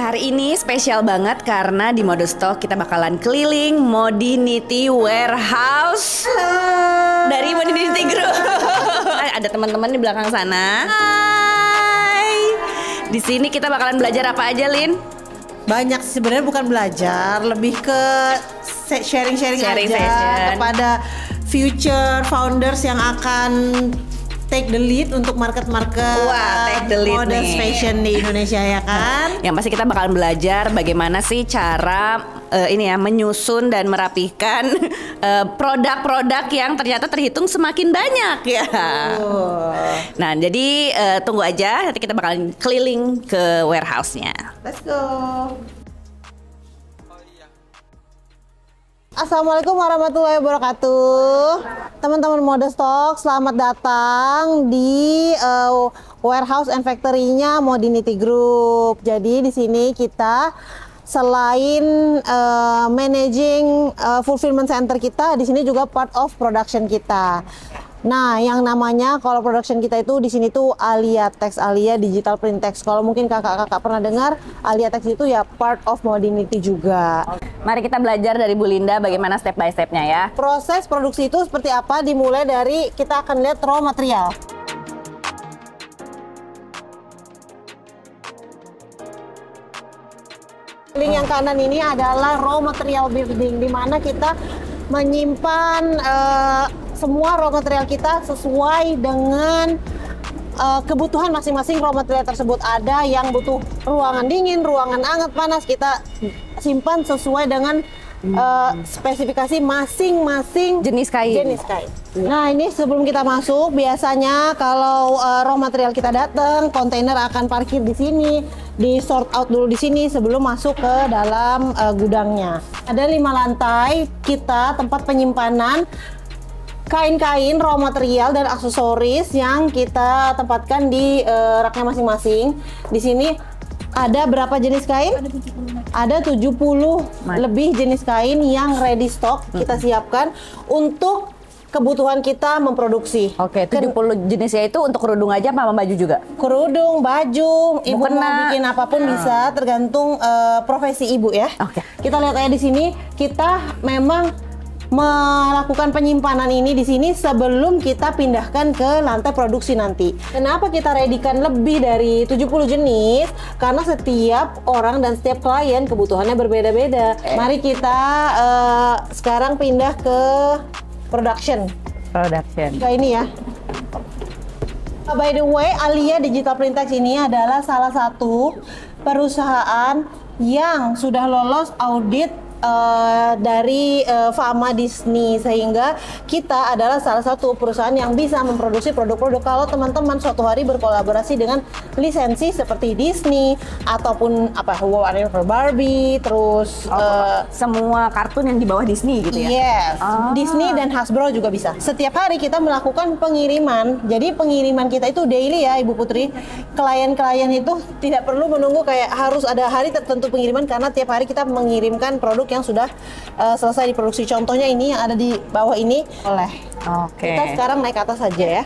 Hari ini spesial banget karena di Modestock kita bakalan keliling Modinity Warehouse dari Modinity Group. Ada teman-teman di belakang sana. Hai. Di sini kita bakalan belajar apa aja, Lin? Banyak sebenarnya, bukan belajar, lebih ke sharing-sharing aja session kepada future founders yang akan take the lead untuk market-market mode fashion di Indonesia, ya kan? Yang pasti kita bakalan belajar bagaimana sih cara menyusun dan merapihkan produk-produk yang ternyata terhitung semakin banyak ya. Nah, jadi tunggu aja, nanti kita bakalan keliling ke warehouse-nya. Let's go. Assalamualaikum warahmatullahi wabarakatuh. Teman-teman Modestock, selamat datang di warehouse and factory-nya Modinity Group. Jadi di sini kita selain managing fulfillment center kita, di sini juga part of production kita. Nah, yang namanya kalau production kita itu di sini tuh Alia Tex, Alia Digital Print Tex. Kalau mungkin kakak-kakak pernah dengar, Alia Tex itu ya part of Modinity juga. Mari kita belajar dari Bu Linda bagaimana step by stepnya ya. Proses produksi itu seperti apa? Dimulai dari kita akan lihat raw material. Link yang kanan ini adalah raw material building, di mana kita menyimpan semua raw material kita sesuai dengan kebutuhan masing-masing raw material tersebut. Ada yang butuh ruangan dingin, ruangan hangat, panas, kita simpan sesuai dengan spesifikasi masing-masing jenis kain. Nah, ini sebelum kita masuk, biasanya kalau raw material kita datang, kontainer akan parkir di sini, di sort out dulu di sini sebelum masuk ke dalam gudangnya. Ada 5 lantai kita tempat penyimpanan kain-kain, raw material dan aksesoris yang kita tempatkan di raknya masing-masing. Di sini ada berapa jenis kain? Ada 70 lebih jenis kain yang ready stock kita siapkan untuk kebutuhan kita memproduksi. Oke, 70 jenisnya itu untuk kerudung aja apa baju juga? Kerudung, baju, ibu mau bikin apapun bisa, tergantung profesi ibu ya. Oke. Kita lihat aja di sini, kita memang melakukan penyimpanan ini di sini sebelum kita pindahkan ke lantai produksi nanti. Kenapa kita readykan lebih dari 70 jenis? Karena setiap orang dan setiap klien kebutuhannya berbeda-beda. Mari kita sekarang pindah ke production. Kayak ini ya. By the way, Alia Digital Print Tex ini adalah salah satu perusahaan yang sudah lolos audit dari Fama Disney, sehingga kita adalah salah satu perusahaan yang bisa memproduksi produk-produk. Kalau teman-teman suatu hari berkolaborasi dengan lisensi seperti Disney ataupun Warner Barbie, terus semua kartun yang di bawah Disney gitu ya. Yes, Disney dan Hasbro juga bisa. Setiap hari kita melakukan pengiriman. Jadi pengiriman kita itu daily ya, Ibu Putri. Klien-klien itu tidak perlu menunggu kayak harus ada hari tertentu pengiriman, karena tiap hari kita mengirimkan produk yang sudah selesai diproduksi. Contohnya ini yang ada di bawah ini oleh. Oke. Kita sekarang naik ke atas saja ya.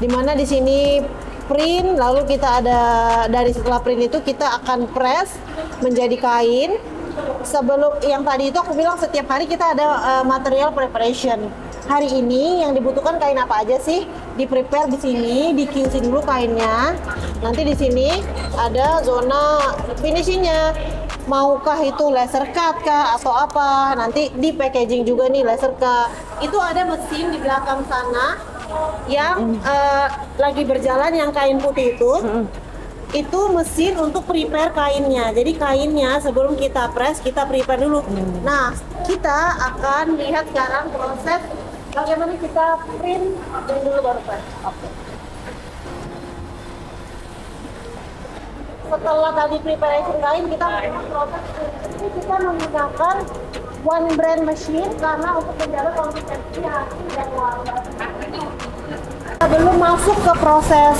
Dimana di sini print, lalu kita ada dari setelah print itu kita akan press menjadi kain. Sebelum yang tadi itu aku bilang setiap hari kita ada material preparation. Hari ini yang dibutuhkan kain apa aja sih? Di prepare di sini, di QC dulu kainnya. Nanti di sini ada zona finishingnya. Maukah itu laser cut kah atau apa? Nanti di packaging juga nih laser cut. Itu ada mesin di belakang sana yang lagi berjalan, yang kain putih itu. Itu mesin untuk prepare kainnya. Jadi kainnya sebelum kita press, kita prepare dulu. Nah, kita akan lihat sekarang proses bagaimana kita print dan dulu baru press. Oke. Setelah tadi preparation kain, kita melakukan proses ini, kita menggunakan one brand machine karena untuk menjaga konsistensi hasil dan warna. Sebelum masuk ke proses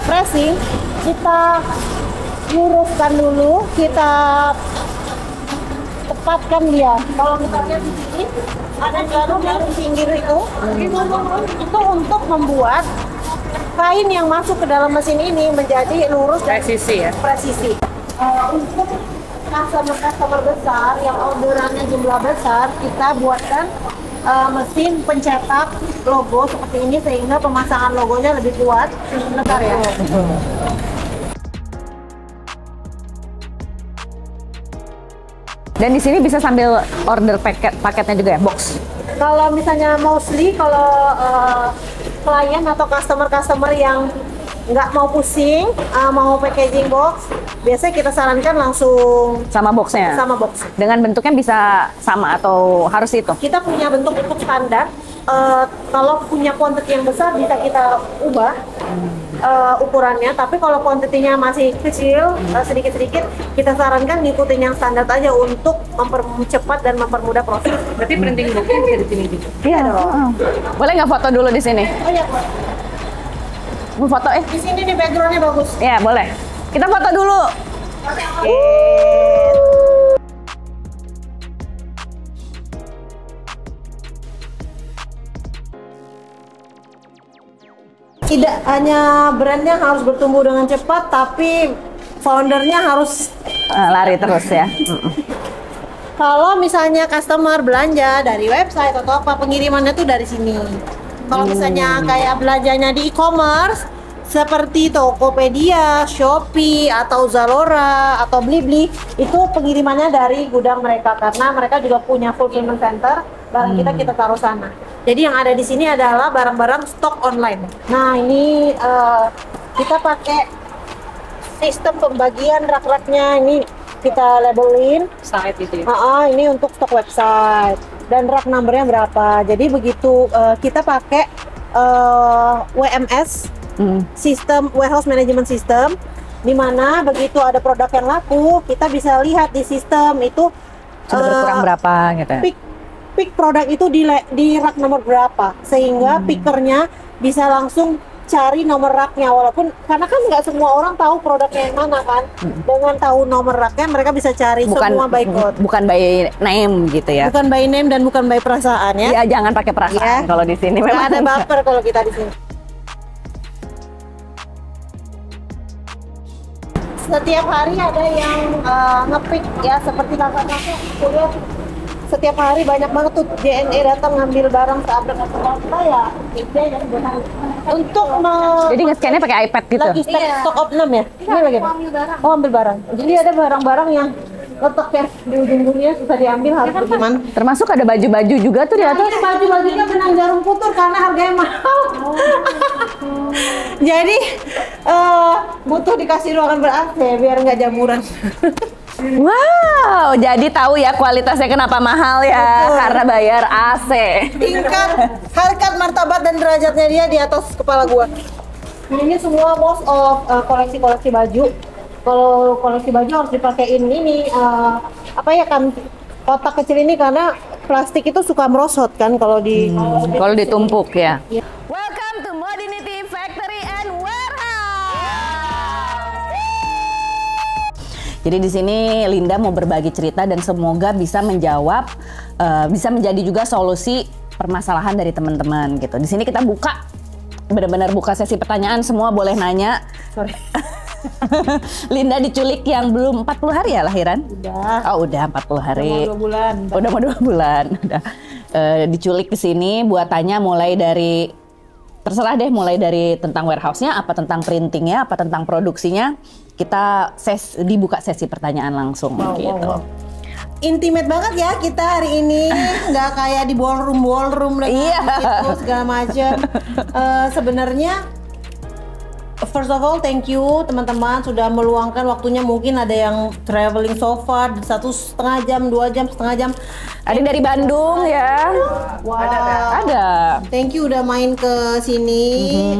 pressing, kita luruskan dulu, kita rapatkan dia. Kalau misalnya di sini ada jarum-jarum pinggir itu untuk membuat kain yang masuk ke dalam mesin ini menjadi lurus dan presisi. Untuk customer besar yang orderannya jumlah besar, kita buatkan mesin pencetak logo seperti ini sehingga pemasangan logonya lebih kuat. Bentar ya. Dan di sini bisa sambil order paketnya juga ya, box. Kalau misalnya mostly kalau klien atau customer yang nggak mau pusing, mau packaging box, biasanya kita sarankan langsung sama boxnya. Sama box. Dengan bentuknya bisa sama atau harus itu? Kita punya bentuk standar. Kalau punya quantity yang besar bisa kita ubah ukurannya, tapi kalau kuantitinya masih kecil, sedikit-sedikit, kita sarankan ngikutin yang standar aja untuk mempercepat dan mempermudah proses. Berarti printing booknya bisa di sini juga? Iya dong. Boleh nggak foto dulu di sini? Oh iya, Pak. Mau foto Di sini nih backgroundnya bagus. Iya boleh. Kita foto dulu. Tidak hanya brandnya harus bertumbuh dengan cepat, tapi foundernya harus Lari terus ya. kalau misalnya customer belanja dari website atau apa, pengirimannya tuh dari sini. Kalau misalnya kayak belanjanya di e-commerce seperti Tokopedia, Shopee, atau Zalora, atau Blibli, itu pengirimannya dari gudang mereka karena mereka juga punya fulfillment center. Barang kita taruh sana. Jadi yang ada di sini adalah barang-barang stok online. Nah ini kita pakai sistem pembagian rak-raknya, ini kita labelin. Site itu ya? Ini untuk stok website dan rak numbernya berapa. Jadi begitu kita pakai WMS, sistem warehouse management system, di mana begitu ada produk yang laku, kita bisa lihat di sistem itu Sudah berkurang berapa gitu ya? Pick produk itu di rak nomor berapa, sehingga pickernya bisa langsung cari nomor raknya, walaupun karena kan nggak semua orang tahu produknya yang mana kan. Dengan tahu nomor raknya mereka bisa cari semua by code. Bukan by name gitu ya? Bukan by name dan bukan by perasaan ya. Iya, jangan pakai perasaan kalau di sini. Nggak Memang ada baper kalau kita di sini. Setiap hari ada yang ngepick ya, seperti kakak-kakak kuliah. Setiap hari banyak banget tuh JNE datang ngambil barang seabrek kita ya. Untuk jadi nge-scan-nya pakai iPad gitu? lagi stok of 6 ya? Ini lagi oh ambil barang. Jadi ada barang-barang yang letak ya di ujung-ujungnya susah diambil, harus bagaimana? Termasuk ada baju-baju juga tuh di atas? Baju-bajunya benang jarum putur karena harganya mahal. Jadi butuh dikasih ruangan ber-AC biar nggak jamuran. Wow, jadi tahu ya kualitasnya kenapa mahal ya? Betul. Karena bayar AC. Tingkat harkat martabat dan derajatnya dia di atas kepala gua. Ini semua most of koleksi-koleksi baju. Kalau koleksi baju harus dipakein ini apa ya kan, kotak kecil ini karena plastik itu suka merosot kan kalau di Kalau ditumpuk ya. Iya. Welcome to Modinity Factory and Warehouse. Jadi di sini Linda mau berbagi cerita dan semoga bisa menjawab, bisa menjadi juga solusi permasalahan dari teman-teman gitu. Di sini kita buka, benar-benar buka sesi pertanyaan, semua boleh nanya. Sorry. Linda diculik yang belum 40 hari ya lahiran? Udah. Oh udah 40 hari. Udah mau 2 bulan. Udah mau 2 bulan. Udah. Diculik ke sini buat tanya mulai dari, terserah deh, mulai dari tentang warehouse-nya, apa tentang printing-nya, apa tentang produksinya. Kita dibuka sesi pertanyaan langsung gitu. Wow. Intimate banget ya kita hari ini, nggak kayak di ballroom gitu segala macam. Sebenarnya first of all, thank you teman-teman sudah meluangkan waktunya. Mungkin ada yang traveling so far 1,5 jam, 2 jam, setengah jam. Ada yang dari Bandung ya? Wow. Ada. Thank you udah main ke sini.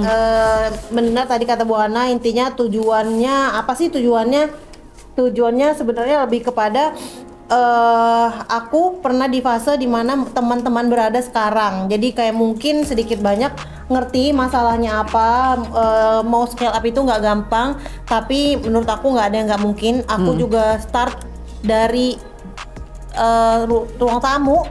Benar tadi kata Bu Ana, intinya tujuannya apa sih tujuannya? Tujuannya sebenarnya lebih kepada aku pernah di fase dimana teman-teman berada sekarang. Jadi kayak mungkin sedikit banyak ngerti masalahnya apa, mau scale up itu nggak gampang. Tapi menurut aku nggak ada yang nggak mungkin. Aku juga start dari ruang tamu.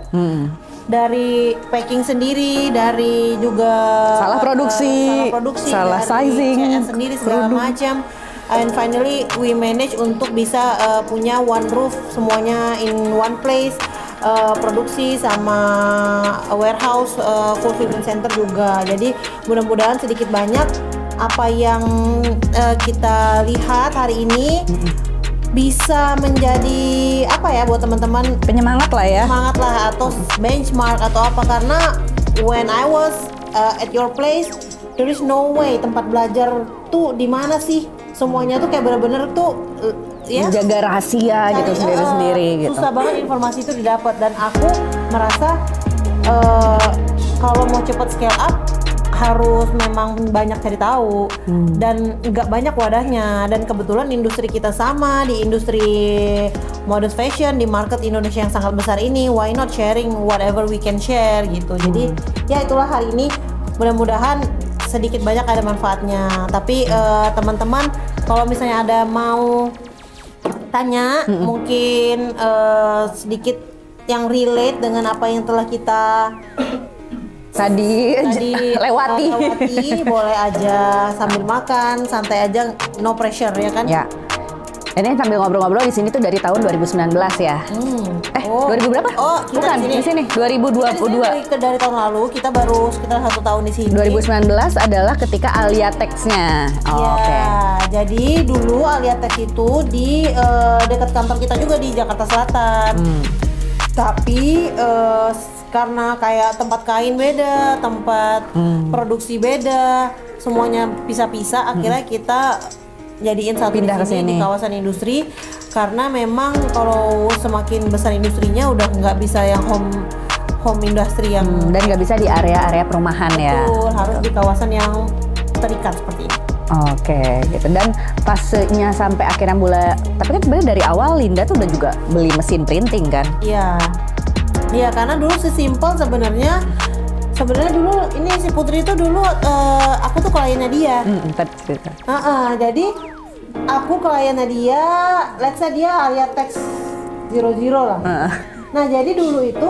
Dari packing sendiri, dari juga salah produksi, salah sizing, CS sendiri segala macam. And finally we manage untuk bisa punya one roof, semuanya in one place, produksi sama warehouse, fulfillment center juga. Jadi mudah-mudahan sedikit banyak apa yang kita lihat hari ini bisa menjadi apa ya buat teman-teman, penyemangat lah ya, semangat lah atau benchmark atau apa, karena when I was at your place there is no way tempat belajar tuh di mana sih, semuanya tuh kayak bener-bener tuh ya jaga rahasia gitu sendiri-sendiri gitu. Susah banget informasi itu didapat, dan aku merasa kalau mau cepat scale up harus memang banyak cari tahu dan nggak banyak wadahnya, dan kebetulan industri kita sama di industri modest fashion di market Indonesia yang sangat besar ini, why not sharing whatever we can share gitu. Jadi ya itulah hari ini, mudah-mudahan sedikit banyak ada manfaatnya. Tapi teman-teman kalau misalnya ada mau tanya mungkin sedikit yang relate dengan apa yang telah kita tadi lewati, boleh aja sambil makan, santai aja, no pressure ya kan? Ya. Ini sambil ngobrol-ngobrol di sini tuh dari tahun 2019 ya. 2000 berapa? Oh, bukan di sini 2022. Dari tahun lalu, kita baru sekitar 1 tahun di sini. 2019 adalah ketika Alia Tex-nya. Oke. Jadi dulu Alia Tex itu di dekat kantor kita juga di Jakarta Selatan. Tapi karena kayak tempat kain beda, tempat produksi beda, semuanya pisah-pisah, akhirnya kita jadiin satu pindah di sini di kawasan industri, karena memang kalau semakin besar industrinya udah nggak bisa yang home industry yang dan nggak bisa di area-area perumahan. Betul, ya harus di kawasan yang terikat seperti ini. Oke, gitu. Dan fasenya sampai akhirnya mulai, tapi kan sebenarnya dari awal Linda tuh udah juga beli mesin printing kan? Iya, karena dulu sesimpel sebenarnya dulu ini si Putri itu dulu aku tuh kliennya dia. Cerita. Jadi aku kliennya dia, let's say dia Alia Tex 00 lah. Nah jadi dulu itu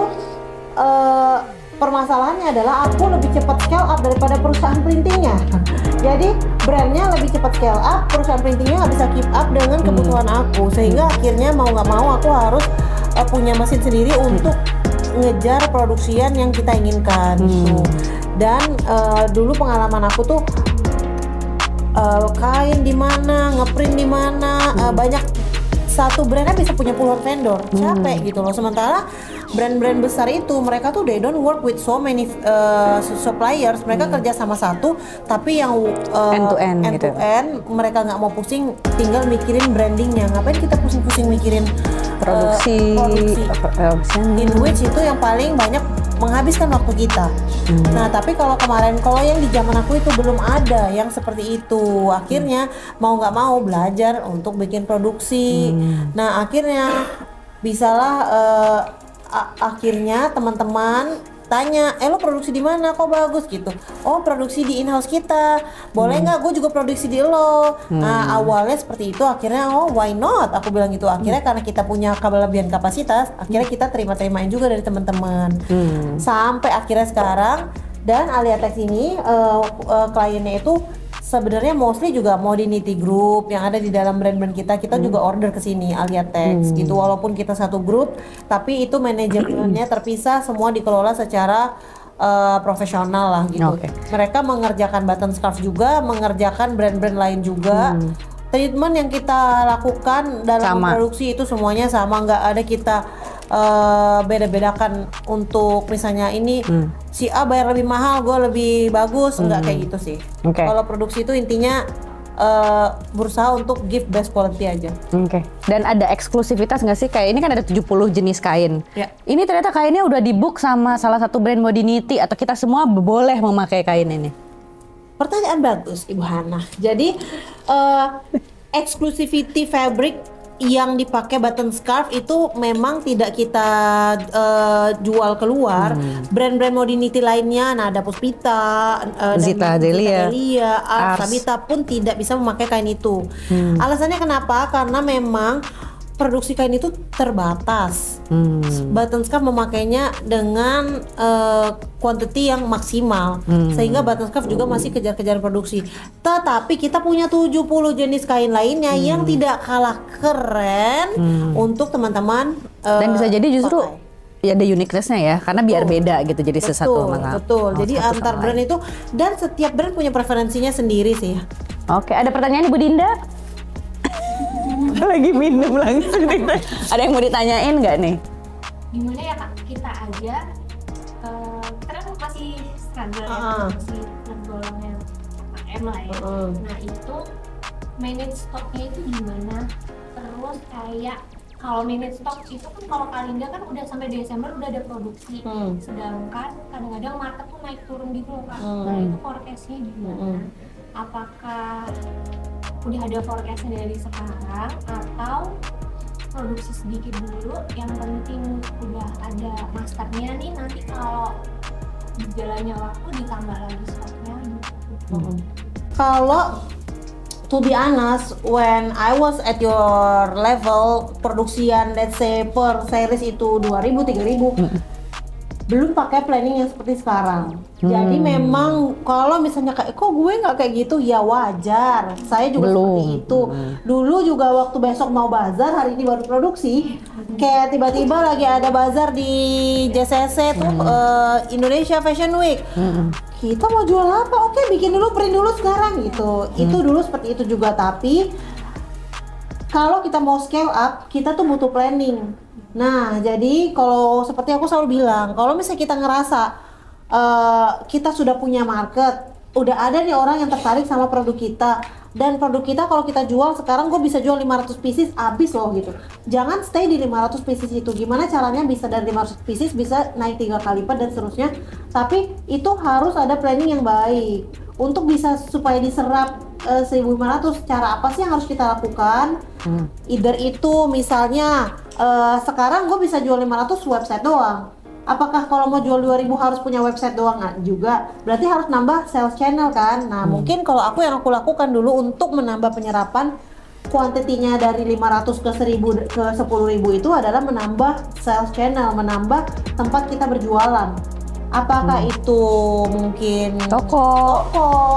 permasalahannya adalah aku lebih cepat scale up daripada perusahaan printingnya. Jadi brandnya lebih cepat scale up, perusahaan printingnya nggak bisa keep up dengan kebutuhan aku, sehingga akhirnya mau nggak mau aku harus punya mesin sendiri untuk ngejar produksian yang kita inginkan gitu. Dan dulu pengalaman aku tuh kain di mana, ngeprint di mana, banyak, satu brandnya bisa punya puluhan vendor, capek gitu loh. Sementara brand-brand besar itu mereka tuh they don't work with so many suppliers, mereka kerja sama satu, tapi yang end to end mereka nggak mau pusing, tinggal mikirin brandingnya. Ngapain kita pusing-pusing mikirin produksi. In which itu yang paling banyak menghabiskan waktu kita. Nah tapi kalau yang di zaman aku itu belum ada yang seperti itu. Akhirnya mau nggak mau belajar untuk bikin produksi. Nah akhirnya bisalah akhirnya teman-teman tanya, lo produksi di mana kok bagus gitu? Oh produksi di in-house kita, boleh nggak gue juga produksi di lo? Nah awalnya seperti itu, akhirnya oh why not? Aku bilang gitu. Akhirnya karena kita punya kelebihan kapasitas, akhirnya kita terima-terimain juga dari teman-teman. Sampai akhirnya sekarang, dan Alia Tex ini kliennya itu sebenarnya mostly juga Modinity Group yang ada di dalam brand-brand kita juga order ke sini Alia Tex gitu. Walaupun kita satu grup, tapi itu manajemennya terpisah, semua dikelola secara profesional lah gitu. Mereka mengerjakan button scarf juga, mengerjakan brand-brand lain juga. Treatment yang kita lakukan dalam produksi itu semuanya sama, nggak ada kita beda-bedakan untuk misalnya ini si A bayar lebih mahal, gue lebih bagus, nggak kayak gitu sih. Kalau produksi itu intinya berusaha untuk give best quality aja. Dan ada eksklusivitas nggak sih? Kayak ini kan ada 70 jenis kain. Ini ternyata kainnya udah di book sama salah satu brand Modinity, atau kita semua boleh memakai kain ini? Pertanyaan bagus Ibu Hana. Jadi exclusivity fabric yang dipakai button scarf itu memang tidak kita jual keluar. Brand-brand Modinity lainnya, ada Puspita, Zita Delia, Ars, Sabita pun tidak bisa memakai kain itu. Alasannya kenapa? Karena memang produksi kain itu terbatas. Button scarf memakainya dengan quantity yang maksimal, sehingga button scarf juga masih kejar-kejar produksi. Tetapi kita punya 70 jenis kain lainnya yang tidak kalah keren untuk teman-teman. Dan bisa jadi justru pakai. ya ada uniqueness-nya ya, karena biar beda gitu jadi sesatu Betul. Jadi satu antar sama brand lain. itu, dan setiap brand punya preferensinya sendiri sih. Oke, ada pertanyaan Ibu Dinda? Lagi minum langsung. Ada yang mau ditanyain nggak nih? Gimana ya Kak, kita aja kita kan masih struggle ya, masih tergolongnya M lah ya. Nah itu manage stoknya itu gimana? Terus kayak kalau manage stok itu kan kalau Kalinda kan udah sampai Desember udah ada produksi, sedangkan kadang-kadang market tuh naik turun gitu loh Kak. Nah itu forecastnya gimana? Apakah udah ada forecastnya dari sekarang atau produksi sedikit dulu, yang penting udah ada masternya nih, nanti kalau berjalannya waktu ditambah lagi stoknya gitu. Kalau to be honest, when I was at your level, produksian let's say per series itu 2.000, 3.000, belum pakai planning yang seperti sekarang. Jadi memang kalau misalnya kayak kok gue nggak kayak gitu, ya wajar. Saya juga seperti itu. Dulu juga waktu besok mau bazar, hari ini baru produksi, kayak tiba-tiba lagi ada bazar di JCC tuh, Indonesia Fashion Week. Kita mau jual apa? Oke, bikin dulu, print dulu sekarang gitu. Itu dulu seperti itu juga, tapi kalau kita mau scale up, kita tuh butuh planning. Nah, jadi kalau seperti aku selalu bilang, kalau misalnya kita ngerasa kita sudah punya market, udah ada nih orang yang tertarik sama produk kita, dan produk kita kalau kita jual sekarang, gue bisa jual 500 pieces, habis loh gitu. Jangan stay di 500 pieces itu. Gimana caranya bisa dari 500 pieces bisa naik 3 kali lipat dan seterusnya. Tapi itu harus ada planning yang baik untuk bisa supaya diserap 1.500. Cara apa sih yang harus kita lakukan? Either itu misalnya sekarang gue bisa jual 500 website doang. Apakah kalau mau jual 2.000 harus punya website doang? Nggak juga. Berarti harus nambah sales channel kan? Nah mungkin kalau yang aku lakukan dulu untuk menambah penyerapan kuantitinya dari 500 ke 1.000 ke 10.000 itu adalah menambah sales channel, menambah tempat kita berjualan. Apakah itu mungkin Toko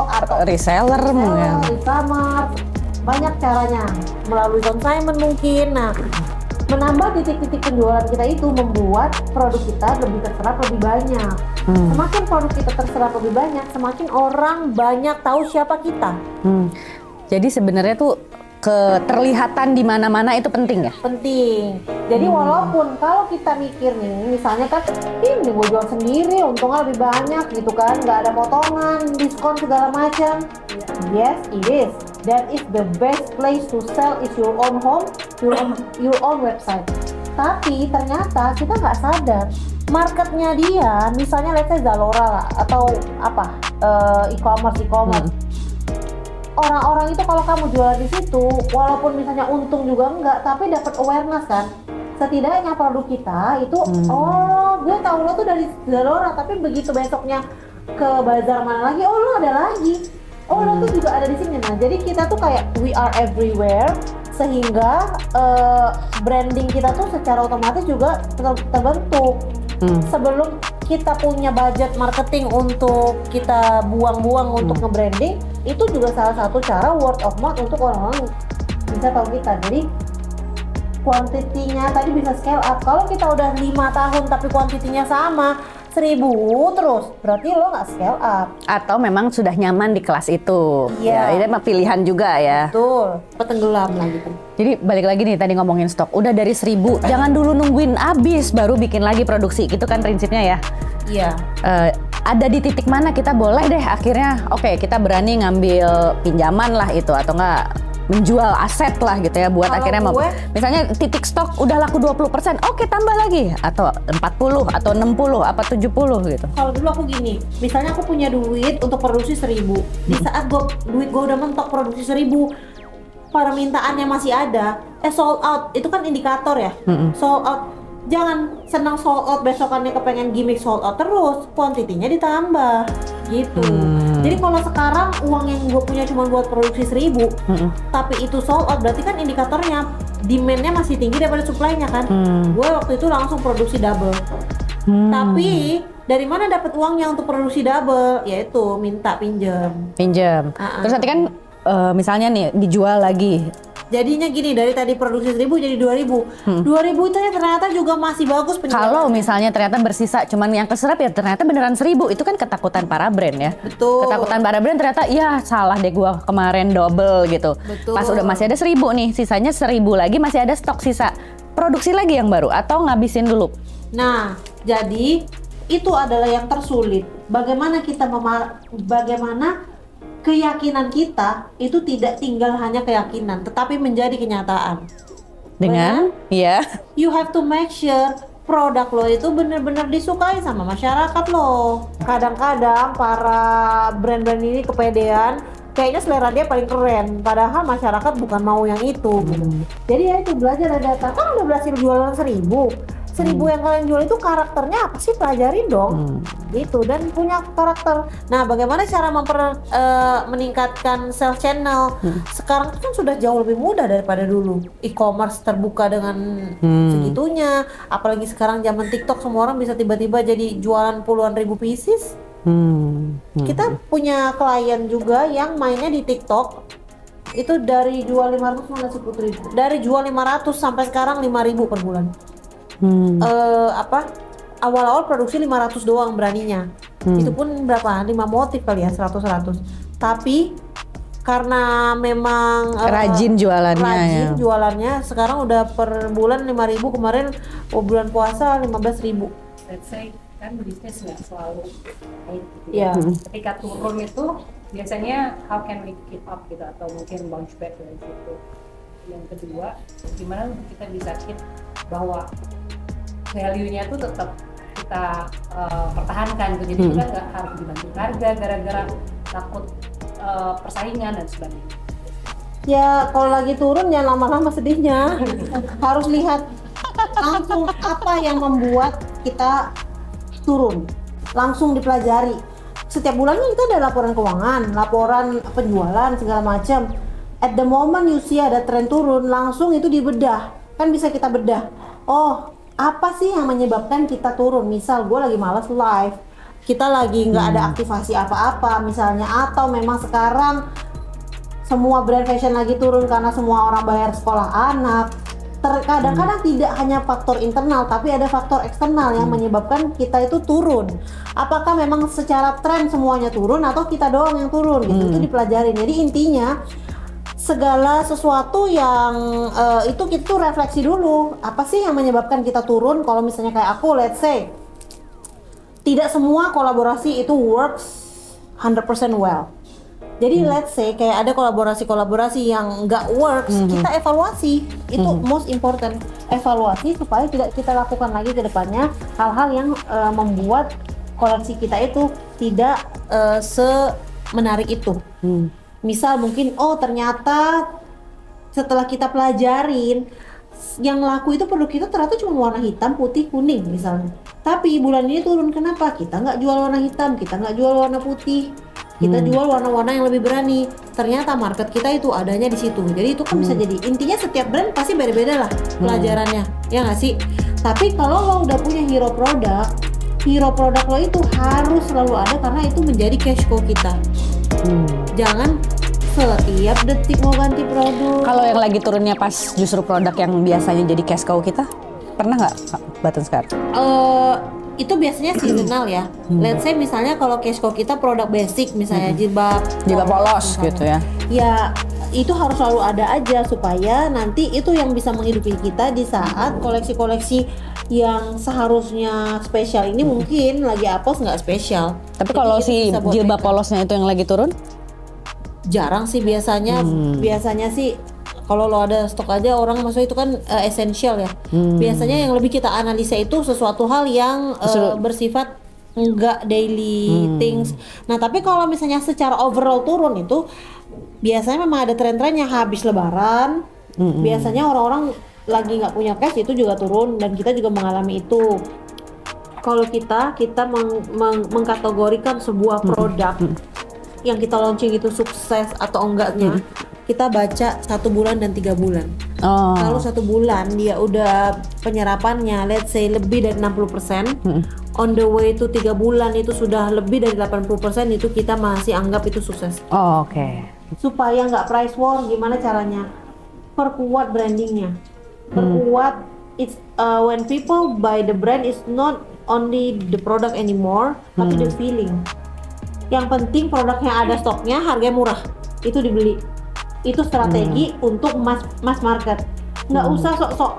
atau reseller mungkin. e-commerce, banyak caranya, melalui consignment mungkin. Nah, menambah titik-titik penjualan kita itu membuat produk kita lebih terserap lebih banyak. Semakin produk kita terserap lebih banyak, semakin orang banyak tahu siapa kita. Jadi sebenarnya tuh keterlihatan di mana-mana itu penting ya? Penting. Jadi walaupun kalau kita mikir nih, misalnya kan, ini gue jual sendiri, untungnya lebih banyak gitu kan, nggak ada potongan, diskon segala macam. Yes, it is. That is the best place to sell is your own home, your own website. Tapi ternyata kita nggak sadar marketnya dia, misalnya let's say Zalora lah, atau apa, e-commerce. Orang-orang itu kalau kamu jual di situ, walaupun misalnya untung juga enggak, tapi dapat awareness kan. Setidaknya produk kita itu, oh gue tahu lo tuh dari Zalora, tapi begitu besoknya ke bazar mana lagi, oh lo ada lagi. Oh lo tuh juga ada di sini. Nah jadi kita tuh kayak we are everywhere, sehingga branding kita tuh secara otomatis juga terbentuk. Sebelum kita punya budget marketing untuk kita buang-buang untuk nge-branding, itu juga salah satu cara word of mouth untuk orang-orang bisa tahu kita. Jadi kuantitinya tadi bisa scale up. Kalau kita udah 5 tahun tapi kuantitinya sama 1.000 terus, berarti lo nggak scale up. Atau memang sudah nyaman di kelas itu. Iya. Ya, itu emang pilihan juga ya. Betul, petenggelam lah gitu. Jadi balik lagi nih tadi ngomongin stok, udah dari 1.000, jangan dulu nungguin habis baru bikin lagi produksi, gitu kan prinsipnya ya. Iya. Ada di titik mana kita boleh deh akhirnya, oke, kita berani ngambil pinjaman lah itu, atau enggak menjual aset lah gitu ya, buat Kalau akhirnya misalnya titik stok udah laku 20%, oke tambah lagi, atau 40, atau 60, apa 70 gitu. Kalau dulu aku gini, misalnya aku punya duit untuk produksi 1.000, di saat duit gue udah mentok produksi 1.000, permintaannya masih ada, sold out, itu kan indikator ya, sold out. Jangan senang sold out, besokannya kepengen gimmick sold out terus, kuantitinya ditambah gitu. Jadi kalau sekarang uang yang gue punya cuma buat produksi 1.000, tapi itu sold out, berarti kan indikatornya demand-nya masih tinggi daripada supply-nya kan. Gue waktu itu langsung produksi double. Tapi dari mana dapat uangnya untuk produksi double? Yaitu minta pinjam. Terus nanti kan misalnya nih dijual lagi. Jadinya gini, dari tadi produksi 1.000 jadi 2.000. 2.000 itu ya ternyata juga masih bagus penjualannya. Kalau misalnya ternyata bersisa cuman yang keserap ya ternyata beneran 1.000, itu kan ketakutan para brand ya. Betul. Ketakutan para brand ternyata ya salah deh gua kemarin double gitu. Betul. Pas udah masih ada 1.000 nih, sisanya 1.000 lagi masih ada stok sisa. Produksi lagi yang baru atau ngabisin dulu? Nah, jadi itu adalah yang tersulit. Bagaimana keyakinan kita itu tidak tinggal hanya keyakinan, tetapi menjadi kenyataan. Dengan ya. You have to make sure produk lo itu benar-benar disukai sama masyarakat lo. Kadang-kadang para brand-brand ini kepedean, kayaknya selera dia paling keren, padahal masyarakat bukan mau yang itu. Gitu. Jadi ya itu belajar dari data. Kan udah berhasil jualan 1.000 yang kalian jual itu karakternya apa sih, pelajarin dong. Gitu, dan punya karakter. Nah, bagaimana cara meningkatkan sales channel? Sekarang itu kan sudah jauh lebih mudah daripada dulu. E-commerce terbuka dengan segitunya. Apalagi sekarang zaman TikTok, semua orang bisa tiba-tiba jadi jualan puluhan ribu pieces. Kita punya klien juga yang mainnya di TikTok. Itu dari jual 500 mana sih Putri? Dari jual 500 sampai sekarang 5.000 per bulan. Awal-awal produksi 500 doang beraninya. Itu pun berapa? 5 motif kali ya, 100. Tapi karena memang rajin jualannya sekarang udah per bulan 5.000, kemarin bulan puasa 15.000. Let's say kan bisnis nggak selalu naik gitu. Iya. Ketika turun itu biasanya how can we keep up gitu, atau mungkin bounce back dari situ. Yang kedua, gimana kita bisa keep bahwa value-nya tuh tetap kita pertahankan gitu. Jadi kita nggak harus dibantu harga gara-gara takut persaingan dan sebagainya. Ya kalau lagi turun ya lama-lama sedihnya. Harus lihat langsung apa yang membuat kita turun, langsung dipelajari. Setiap bulannya kita ada laporan keuangan, laporan penjualan segala macam. At the moment you see ada tren turun, langsung itu dibedah. Kan bisa kita bedah. Oh, apa sih yang menyebabkan kita turun? Misal gue lagi malas live, kita lagi nggak ada aktivasi apa-apa misalnya, atau memang sekarang semua brand fashion lagi turun karena semua orang bayar sekolah anak. Kadang-kadang tidak hanya faktor internal, tapi ada faktor eksternal yang menyebabkan kita itu turun. Apakah memang secara tren semuanya turun atau kita doang yang turun gitu? Itu dipelajarin. Jadi intinya segala sesuatu yang itu kita tuh refleksi dulu. Apa sih yang menyebabkan kita turun? Kalau misalnya kayak aku, let's say, tidak semua kolaborasi itu works 100% well. Jadi let's say kayak ada kolaborasi yang nggak works, kita evaluasi. Itu most important. Evaluasi supaya tidak kita lakukan lagi ke depannya hal-hal yang membuat koleksi kita itu tidak semenarik itu. Misal mungkin ternyata setelah kita pelajarin yang laku itu produk kita ternyata cuma warna hitam, putih, kuning misalnya. Tapi bulan ini turun, kenapa? Kita nggak jual warna hitam, kita nggak jual warna putih, kita jual warna-warna yang lebih berani. Ternyata market kita itu adanya di situ. Jadi itu kan bisa jadi, intinya setiap brand pasti beda-beda lah pelajarannya, ya nggak sih? Tapi kalau lo udah punya hero produk lo itu harus selalu ada karena itu menjadi cash cow kita. Jangan setiap detik mau ganti produk. Kalau yang lagi turunnya pas justru produk yang biasanya jadi cash cow kita, pernah nggak Button Scar? Itu biasanya seasonal ya. Let's say misalnya kalau cash cow kita produk basic, misalnya jilbab polos gitu ya. Ya itu harus selalu ada aja supaya nanti itu yang bisa menghidupi kita di saat koleksi-koleksi yang seharusnya spesial ini mungkin lagi apes nggak spesial. Tapi kalau si jilbab polosnya itu yang lagi turun? Jarang sih biasanya. Biasanya sih kalau lo ada stok aja orang, maksudnya itu kan essential ya. Biasanya yang lebih kita analisa itu sesuatu hal yang bersifat enggak daily things. Nah tapi kalau misalnya secara overall turun itu biasanya memang ada tren-trennya. Habis lebaran biasanya orang-orang lagi nggak punya cash, itu juga turun, dan kita juga mengalami itu. Kalau kita mengkategorikan sebuah produk yang kita launching itu sukses atau enggaknya, kita baca 1 bulan dan 3 bulan. Kalau 1 bulan dia udah penyerapannya let's say lebih dari 60%, on the way to 3 bulan itu sudah lebih dari 80%, itu kita masih anggap itu sukses. Oke. Supaya nggak price war, gimana caranya? Perkuat brandingnya, perkuat. It's when people buy the brand, it's not only the product anymore, tapi the feeling. Yang penting produknya ada stoknya, harganya murah, itu dibeli. Itu strategi untuk mass market. Nggak usah sok-sok.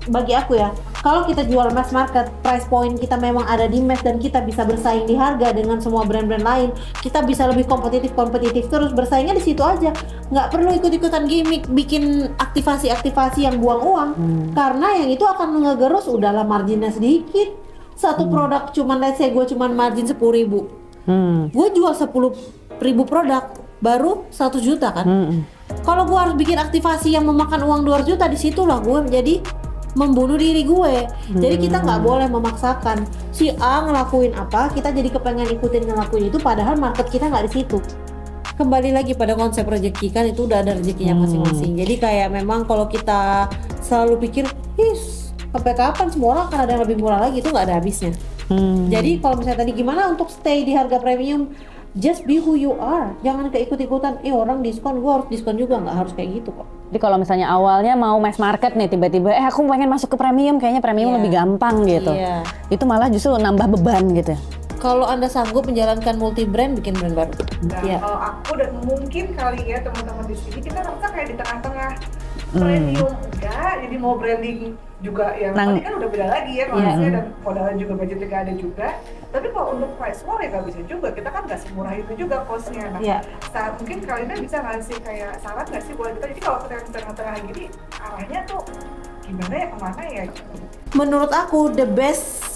Bagi aku ya, kalau kita jual mass market, price point kita memang ada di mass dan kita bisa bersaing di harga dengan semua brand-brand lain, kita bisa lebih kompetitif terus, bersaingnya di situ aja. Nggak perlu ikut-ikutan gimmick, bikin aktivasi-aktivasi yang buang uang, karena yang itu akan ngegerus. Udahlah marginnya sedikit. Satu produk cuman, let's say gue cuman margin 10.000, gue jual 10.000 produk baru 1 juta kan. Kalau gue harus bikin aktivasi yang memakan uang 200 juta, disitulah gue menjadi membunuh diri gue. Jadi kita nggak boleh memaksakan si A ngelakuin apa, kita jadi kepengen ikutin ngelakuin itu, padahal market kita nggak di situ. Kembali lagi pada konsep rezeki, kan itu udah ada rezekinya masing-masing. Jadi kayak memang kalau kita selalu pikir, sampai kapan semua orang akan ada yang lebih murah lagi, itu nggak ada habisnya. Jadi kalau misalnya tadi gimana untuk stay di harga premium, just be who you are. Jangan keikut-ikutan, orang diskon, gue harus diskon juga. Nggak harus kayak gitu kok. Jadi kalau misalnya awalnya mau mass market nih, tiba-tiba aku pengen masuk ke premium, kayaknya premium lebih gampang gitu. Itu malah justru nambah beban gitu. Kalau Anda sanggup menjalankan multi brand, bikin brand baru. Nah, kalau aku dan mungkin kali ya teman-teman di sini, kita rasa kayak di tengah-tengah. Premium enggak, jadi mau branding juga yang tadi kan udah beda lagi ya konsepnya, dan modalnya juga budgetnya nggak ada juga. Tapi kalau untuk price war ya nggak bisa juga, kita kan nggak semurah itu juga costnya. Nah, saat mungkin kalian bisa ngasih kayak saran nggak sih buat kita, jadi kalau kita di tengah-tengah gini arahnya tuh gimana ya, kemana ya? Menurut aku the best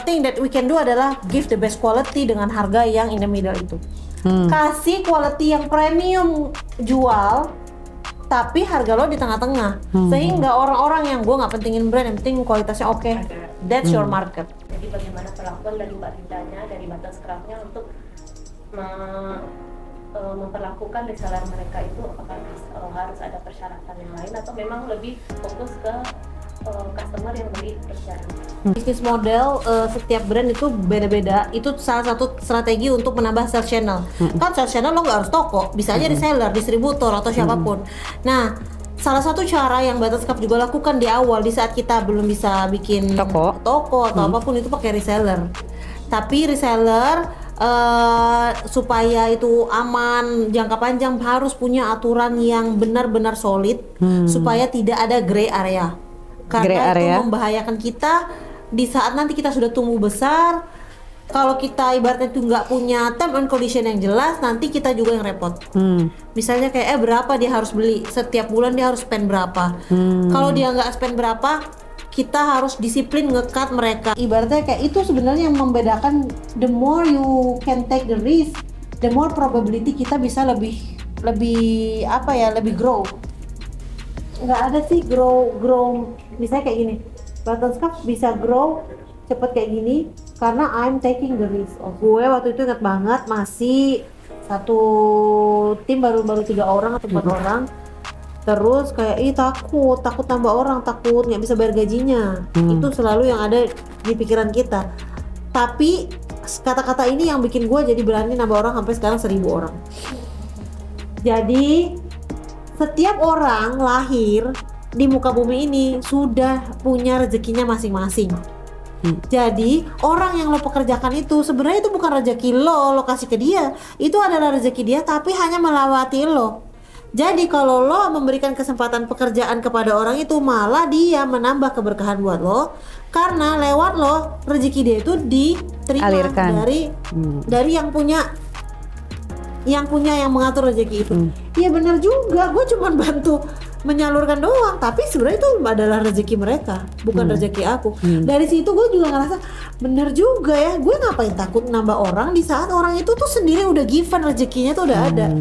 thing that we can do adalah give the best quality dengan harga yang in the middle itu. Kasih quality yang premium jual, tapi harga lo di tengah-tengah, sehingga orang-orang yang gue nggak pentingin brand, yang penting kualitasnya oke. That's your market. Jadi bagaimana perlakuan dari Mbak Rindanya, dari Butterscraft-nya untuk memperlakukan reseller mereka itu, apakah harus ada persyaratan yang lain atau memang lebih fokus ke customer yang beli persecara? Bisnis model setiap brand itu beda-beda. Itu salah satu strategi untuk menambah sales channel. Kan sales channel lo nggak harus toko, bisa aja reseller, distributor atau siapapun. Nah, salah satu cara yang Butterscraft juga lakukan di awal, di saat kita belum bisa bikin toko atau apapun, itu pakai reseller. Tapi reseller supaya itu aman jangka panjang harus punya aturan yang benar-benar solid, supaya tidak ada gray area. Karena itu membahayakan kita di saat nanti kita sudah tumbuh besar. Kalau kita ibaratnya itu nggak punya term and condition yang jelas, nanti kita juga yang repot. Misalnya kayak berapa dia harus beli, setiap bulan dia harus spend berapa. Kalau dia nggak spend berapa, kita harus disiplin nge-cut mereka. Ibaratnya kayak itu sebenarnya yang membedakan. The more you can take the risk, the more probability kita bisa lebih grow. Nggak ada sih grow misalnya kayak gini, Butterscraft bisa grow cepet kayak gini karena I'm taking the risk. Gue waktu itu ingat banget, masih satu tim baru 3 orang atau 4 orang, terus kayak takut tambah orang, takut nggak bisa bayar gajinya. Itu selalu yang ada di pikiran kita. Tapi kata-kata ini yang bikin gue jadi berani nambah orang sampai sekarang 1.000 orang. Jadi setiap orang lahir di muka bumi ini sudah punya rezekinya masing-masing. Jadi orang yang lo pekerjakan itu sebenarnya itu bukan rezeki lo kasih ke dia, itu adalah rezeki dia tapi hanya melewati lo. Jadi kalau lo memberikan kesempatan pekerjaan kepada orang itu, malah dia menambah keberkahan buat lo, karena lewat lo rezeki dia itu diterima dari yang punya yang mengatur rezeki itu. Iya benar juga, gue cuma bantu menyalurkan doang, tapi sebenarnya itu adalah rezeki mereka, bukan rezeki aku. Dari situ gue juga ngerasa bener juga ya, gue ngapain takut nambah orang di saat orang itu tuh sendiri udah given rezekinya tuh udah ada.